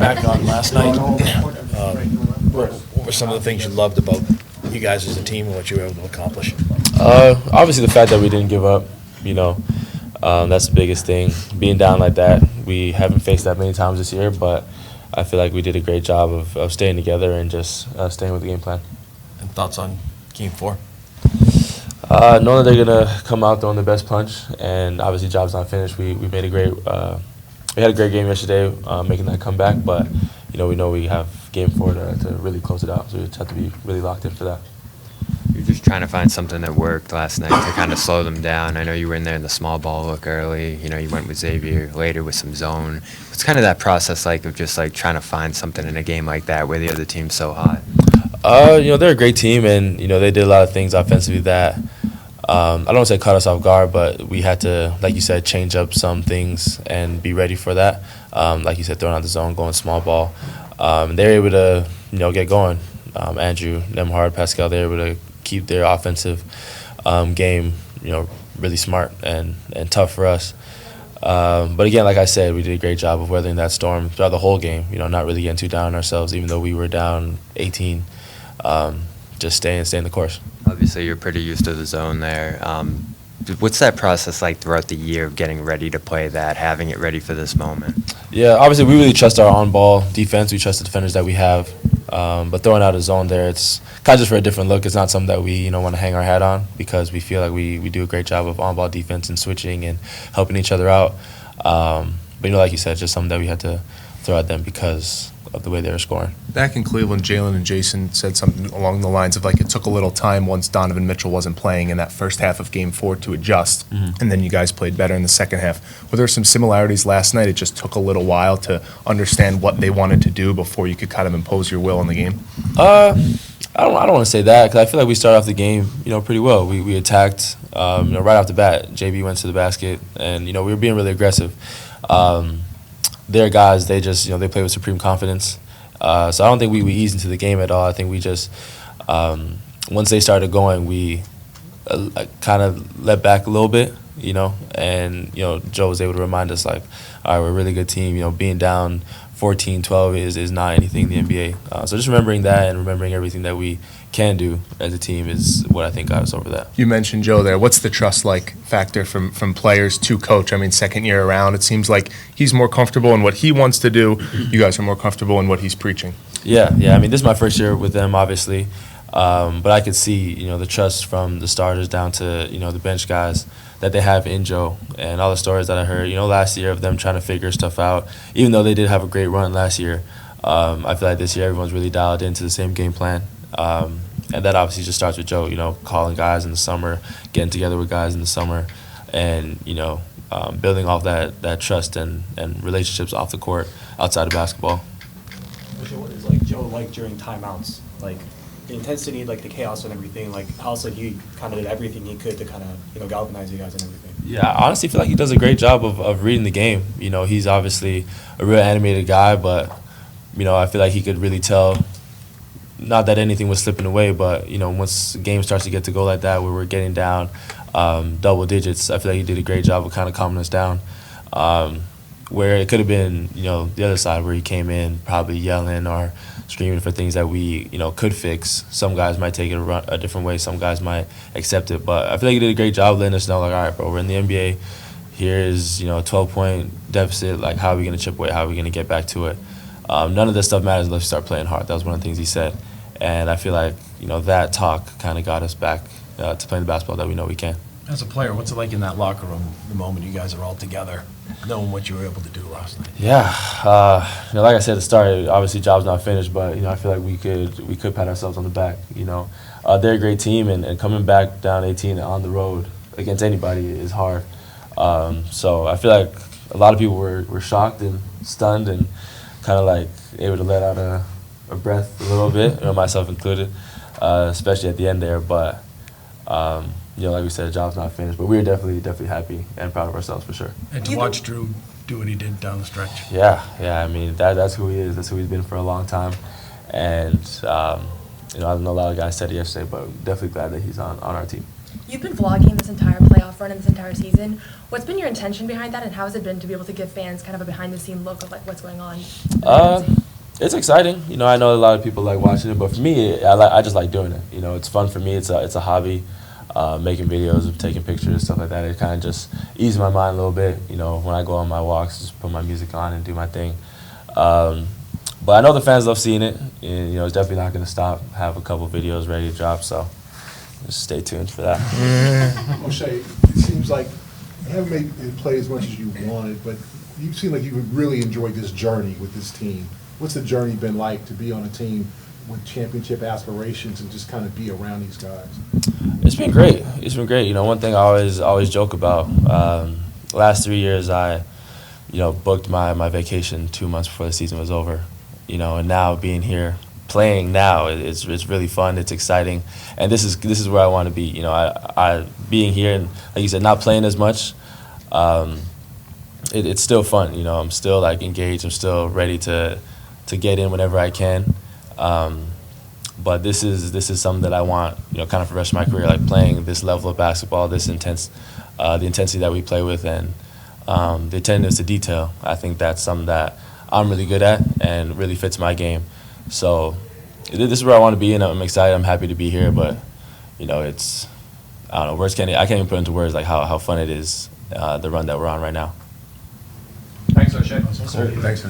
back on last night. What were some of the things you loved about you guys as a team and what you were able to accomplish? Obviously, the fact that we didn't give up, that's the biggest thing. Being down like that, we haven't faced that many times this year, but I feel like we did a great job of staying together and just staying with the game plan. And thoughts on Game 4? Knowing that they're going to come out throwing the best punch, and obviously job's not finished. We made we had a great game yesterday making that comeback, but we know we have Game 4 to really close it out, so we just have to be really locked in for that. You're just trying to find something that worked last night to kind of slow them down. I know you were in there in the small ball look early. You went with Xavier later with some zone. What's kind of that process like of just like trying to find something in a game like that where the other team's so hot? They're a great team, and they did a lot of things offensively that I don't want to say caught us off guard, but we had to, like you said, change up some things and be ready for that. Like you said, throwing out the zone, going small ball. They were able to get going. Andrew, Nemhard, Pascal, they were able to keep their offensive game really smart and tough for us. But again, like I said, we did a great job of weathering that storm throughout the whole game. Not really getting too down on ourselves, even though we were down 18. Just staying the course. Obviously, you're pretty used to the zone there. What's that process like throughout the year of getting ready to play that, having it ready for this moment? Yeah, obviously we really trust our on-ball defense. We trust the defenders that we have. But throwing out a zone there, it's kind of just for a different look. It's not something that we want to hang our hat on because we feel like we do a great job of on-ball defense and switching and helping each other out. But like you said, just something that we had to throw at them because of the way they were scoring. Back in Cleveland, Jalen and Jason said something along the lines of like it took a little time once Donovan Mitchell wasn't playing in that first half of Game 4 to adjust, and then you guys played better in the second half. Were there some similarities last night? It just took a little while to understand what they wanted to do before you could kind of impose your will on the game? I don't want to say that because I feel like we started off the game pretty well. We attacked right off the bat. JB went to the basket, and we were being really aggressive. Their guys, they just they play with supreme confidence. So I don't think we eased into the game at all. I think we just once they started going, we kind of let back a little bit, and Joe was able to remind us like, all right, we're a really good team. Being down 14-12 is not anything in the NBA. So just remembering that and remembering everything that we can do as a team is what I think got us over that. You mentioned Joe there. What's the trust factor from players to coach? I mean, second year around, it seems like he's more comfortable in what he wants to do. You guys are more comfortable in what he's preaching. Yeah. I mean, this is my first year with them, obviously, but I could see the trust from the starters down to the bench guys that they have in Joe, and all the stories that I heard last year of them trying to figure stuff out. Even though they did have a great run last year, I feel like this year everyone's really dialed into the same game plan. And that obviously just starts with Joe, calling guys in the summer, getting together with guys in the summer, and, building off that trust and relationships off the court outside of basketball. What is Joe like during timeouts? Like the intensity, like the chaos and everything, like also he kind of did everything he could to kind of galvanize you guys and everything. Yeah, I honestly feel like he does a great job of reading the game. He's obviously a real animated guy, but, I feel like he could really tell. Not that anything was slipping away, but once the game starts to go like that, where we're getting down double digits, I feel like he did a great job of kind of calming us down. Where it could have been, the other side, where he came in probably yelling or screaming for things that we, could fix. Some guys might take it a different way. Some guys might accept it. But I feel like he did a great job letting us know, like, all right, bro, we're in the NBA. Here is, a 12-point deficit. Like, how are we going to chip away? How are we going to get back to it? None of this stuff matters unless you start playing hard. That was one of the things he said. And I feel like, that talk kind of got us back to playing the basketball that we know we can. As a player, what's it like in that locker room the moment you guys are all together, knowing what you were able to do last night? Yeah. Like I said at the start, obviously job's not finished, but, I feel like we could pat ourselves on the back. They're a great team, and coming back down 18 on the road against anybody is hard. So I feel like a lot of people were shocked and stunned and kind of like able to let out a breath a little bit, myself included, especially at the end there. But, like we said, the job's not finished. But we were definitely happy and proud of ourselves for sure. And to watch Drew do what he did down the stretch. Yeah. I mean, that's who he is. That's who he's been for a long time. And, I know a lot of guys said it yesterday, but definitely glad that he's on our team. You've been vlogging this entire playoff run and this entire season. What's been your intention behind that, and how has it been to be able to give fans kind of a behind-the-scene look of like what's going on? It's exciting. You know, I know a lot of people like watching it, but for me, I just like doing it. You know, it's fun for me. It's a hobby. Making videos of taking pictures, stuff like that. It kind of just eases my mind a little bit. You know, when I go on my walks, just put my music on and do my thing. But I know the fans love seeing it, and you know, it's definitely not going to stop. Have a couple videos ready to drop, so just stay tuned for that. Oshae, it seems like you haven't made it play as much as you wanted, but you seem like you've really enjoyed this journey with this team. What's the journey been like to be on a team with championship aspirations and just kind of be around these guys? It's been great. It's been great. You know, one thing I always joke about. Last 3 years, I, you know, booked my vacation 2 months before the season was over. You know, and now being here, playing now, it's really fun. It's exciting, and this is where I want to be. You know, I being here and like you said, not playing as much. It's still fun. You know, I'm still like engaged. I'm still ready to get in whenever I can. But this is something that I want, you know, kind of for the rest of my career, like playing this level of basketball, this intense, the intensity that we play with, and the attentiveness to detail. I think that's something that I'm really good at and really fits my game. So this is where I want to be, and I'm excited. I'm happy to be here, but you know, I don't know, I can't even put into words like how fun it is, the run that we're on right now. Thanks, Oshae. Thanks.